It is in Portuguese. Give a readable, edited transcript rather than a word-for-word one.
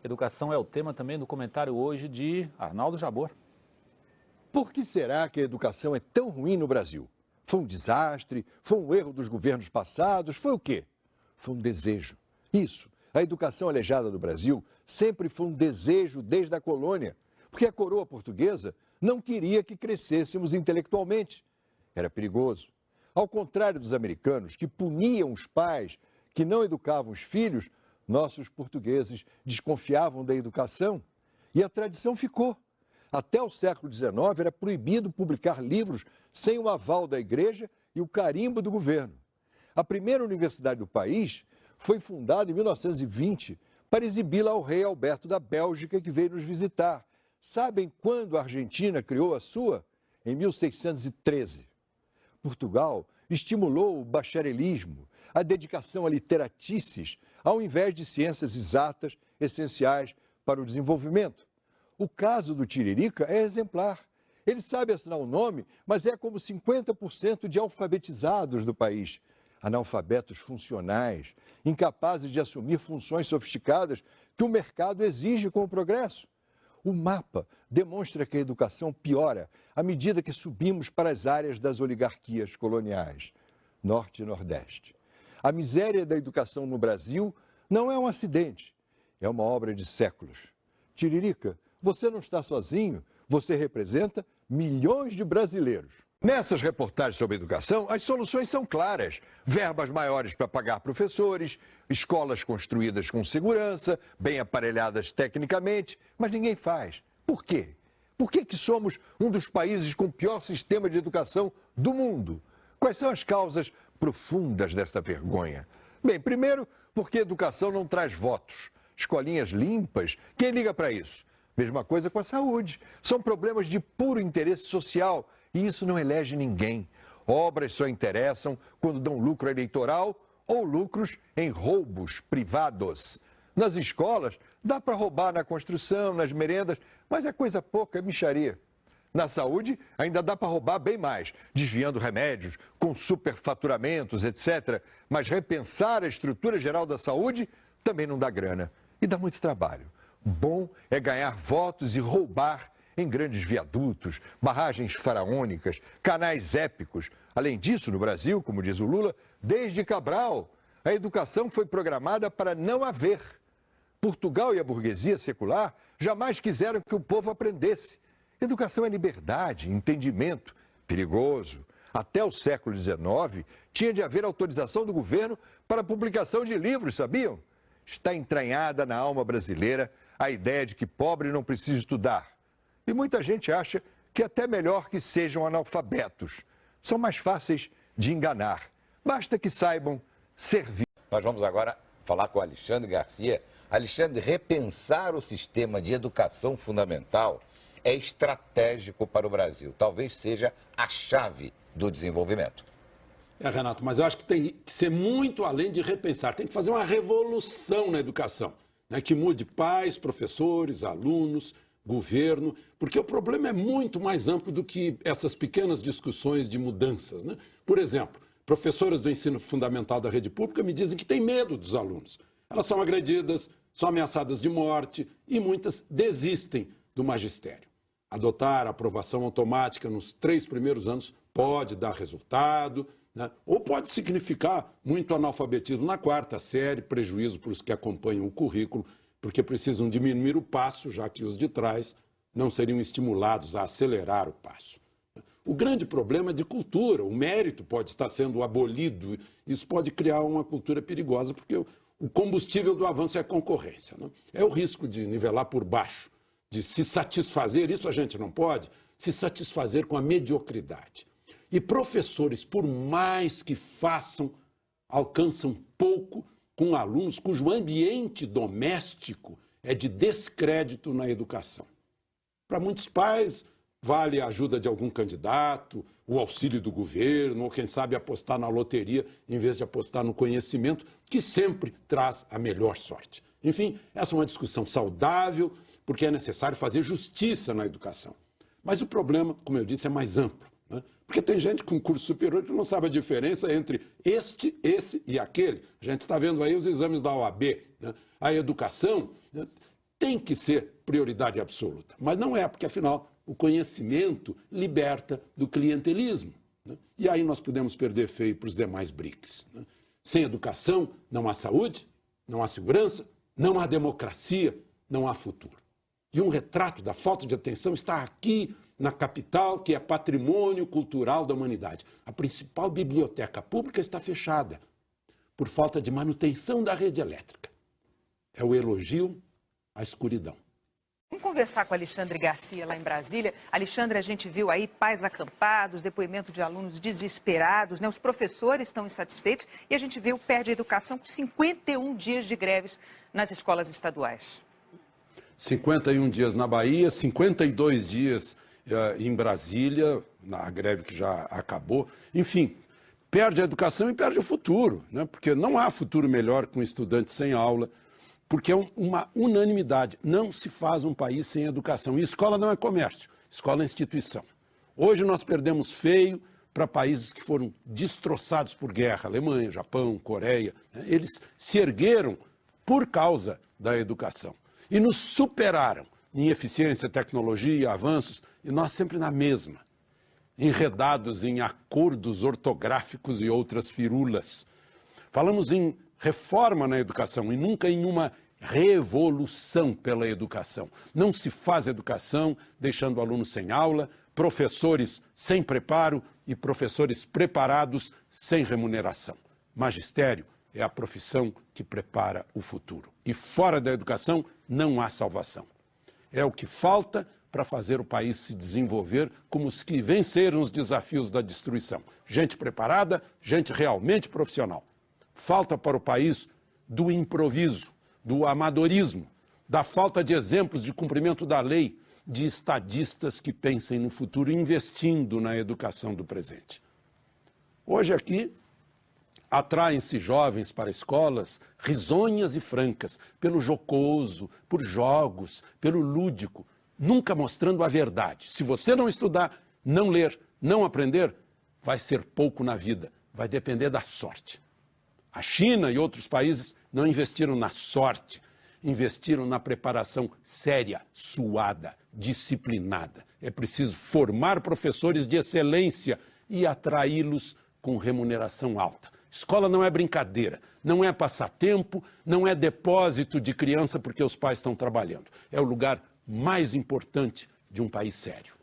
Educação é o tema também do comentário hoje de Arnaldo Jabor. Por que será que a educação é tão ruim no Brasil? Foi um desastre? Foi um erro dos governos passados? Foi o quê? Foi um desejo. Isso, a educação alejada do Brasil sempre foi um desejo desde a colônia, porque a coroa portuguesa não queria que crescêssemos intelectualmente. Era perigoso. Ao contrário dos americanos, que puniam os pais que não educavam os filhos, nossos portugueses desconfiavam da educação e a tradição ficou. Até o século XIX era proibido publicar livros sem o aval da igreja e o carimbo do governo. A primeira universidade do país foi fundada em 1920 para exibi-la ao rei Alberto da Bélgica, que veio nos visitar. Sabem quando a Argentina criou a sua? Em 1613. Portugal estimulou o bacharelismo, a dedicação a literatices, ao invés de ciências exatas essenciais para o desenvolvimento. O caso do Tiririca é exemplar. Ele sabe assinar o nome, mas é como 50% de alfabetizados do país. Analfabetos funcionais, incapazes de assumir funções sofisticadas que o mercado exige com o progresso. O mapa demonstra que a educação piora à medida que subimos para as áreas das oligarquias coloniais, Norte e Nordeste. A miséria da educação no Brasil não é um acidente, é uma obra de séculos. Tiririca, você não está sozinho, você representa milhões de brasileiros. Nessas reportagens sobre educação, as soluções são claras. Verbas maiores para pagar professores, escolas construídas com segurança, bem aparelhadas tecnicamente, mas ninguém faz. Por quê? Por que somos um dos países com o pior sistema de educação do mundo? Quais são as causas profundas dessa vergonha? Bem, primeiro, porque a educação não traz votos. Escolinhas limpas, quem liga para isso? Mesma coisa com a saúde. São problemas de puro interesse social e isso não elege ninguém. Obras só interessam quando dão lucro eleitoral ou lucros em roubos privados. Nas escolas, dá para roubar na construção, nas merendas, mas é coisa pouca, é mixaria. Na saúde, ainda dá para roubar bem mais, desviando remédios, com superfaturamentos, etc. Mas repensar a estrutura geral da saúde também não dá grana e dá muito trabalho. Bom é ganhar votos e roubar em grandes viadutos, barragens faraônicas, canais épicos. Além disso, no Brasil, como diz o Lula, desde Cabral, a educação foi programada para não haver. Portugal e a burguesia secular jamais quiseram que o povo aprendesse. Educação é liberdade, entendimento. Perigoso. Até o século XIX, tinha de haver autorização do governo para a publicação de livros, sabiam? Está entranhada na alma brasileira a ideia de que pobre não precisa estudar. E muita gente acha que é até melhor que sejam analfabetos. São mais fáceis de enganar. Basta que saibam servir. Nós vamos agora falar com o Alexandre Garcia. Alexandre, repensar o sistema de educação fundamental é estratégico para o Brasil. Talvez seja a chave do desenvolvimento. Renato, mas eu acho que tem que ser muito além de repensar. Tem que fazer uma revolução na educação, né, que mude pais, professores, alunos, governo, porque o problema é muito mais amplo do que essas pequenas discussões de mudanças, né? Por exemplo, professoras do ensino fundamental da rede pública me dizem que têm medo dos alunos. Elas são agredidas, são ameaçadas de morte e muitas desistem do magistério. Adotar a aprovação automática nos 3 primeiros anos pode dar resultado, né? Ou pode significar muito analfabetismo na 4ª série, prejuízo para os que acompanham o currículo, porque precisam diminuir o passo, já que os de trás não seriam estimulados a acelerar o passo. O grande problema é de cultura, o mérito pode estar sendo abolido, isso pode criar uma cultura perigosa, porque o combustível do avanço é a concorrência, né? É o risco de nivelar por baixo, de se satisfazer, isso a gente não pode, se satisfazer com a mediocridade. E professores, por mais que façam, alcançam pouco com alunos cujo ambiente doméstico é de descrédito na educação. Para muitos pais, vale a ajuda de algum candidato, o auxílio do governo, ou quem sabe apostar na loteria em vez de apostar no conhecimento, que sempre traz a melhor sorte. Enfim, essa é uma discussão saudável, porque é necessário fazer justiça na educação. Mas o problema, como eu disse, é mais amplo, né? Porque tem gente com curso superior que não sabe a diferença entre este, esse e aquele. A gente está vendo aí os exames da OAB, né? A educação, né, tem que ser prioridade absoluta. Mas não é, porque afinal o conhecimento liberta do clientelismo, né? E aí nós podemos perder feio para os demais BRICS, né? Sem educação não há saúde, não há segurança, não há democracia, não há futuro. E um retrato da falta de atenção está aqui na capital, que é patrimônio cultural da humanidade. A principal biblioteca pública está fechada por falta de manutenção da rede elétrica. É o elogio à escuridão. Vamos conversar com Alexandre Garcia lá em Brasília. Alexandre, a gente viu aí pais acampados, depoimento de alunos desesperados, né? Os professores estão insatisfeitos e a gente vê o PER de Educação com 51 dias de greves nas escolas estaduais. 51 dias na Bahia, 52 dias em Brasília, na greve que já acabou. Enfim, perde a educação e perde o futuro, né? Porque não há futuro melhor com estudantes sem aula. Porque é uma unanimidade. Não se faz um país sem educação. E escola não é comércio, escola é instituição. Hoje nós perdemos feio para países que foram destroçados por guerra, Alemanha, Japão, Coreia. Eles se ergueram por causa da educação. E nos superaram em eficiência, tecnologia, avanços, e nós sempre na mesma, enredados em acordos ortográficos e outras firulas. Falamos em reforma na educação e nunca em uma revolução pela educação. Não se faz educação deixando alunos sem aula, professores sem preparo e professores preparados sem remuneração. Magistério é a profissão que prepara o futuro. E fora da educação não há salvação. É o que falta para fazer o país se desenvolver como os que venceram os desafios da destruição. Gente preparada, gente realmente profissional. Falta para o país do improviso, do amadorismo, da falta de exemplos de cumprimento da lei, de estadistas que pensem no futuro investindo na educação do presente. Hoje aqui, atraem-se jovens para escolas risonhas e francas, pelo jocoso, por jogos, pelo lúdico, nunca mostrando a verdade. Se você não estudar, não ler, não aprender, vai ser pouco na vida, vai depender da sorte. A China e outros países não investiram na sorte, investiram na preparação séria, suada, disciplinada. É preciso formar professores de excelência e atraí-los com remuneração alta. Escola não é brincadeira, não é passatempo, não é depósito de criança porque os pais estão trabalhando. É o lugar mais importante de um país sério.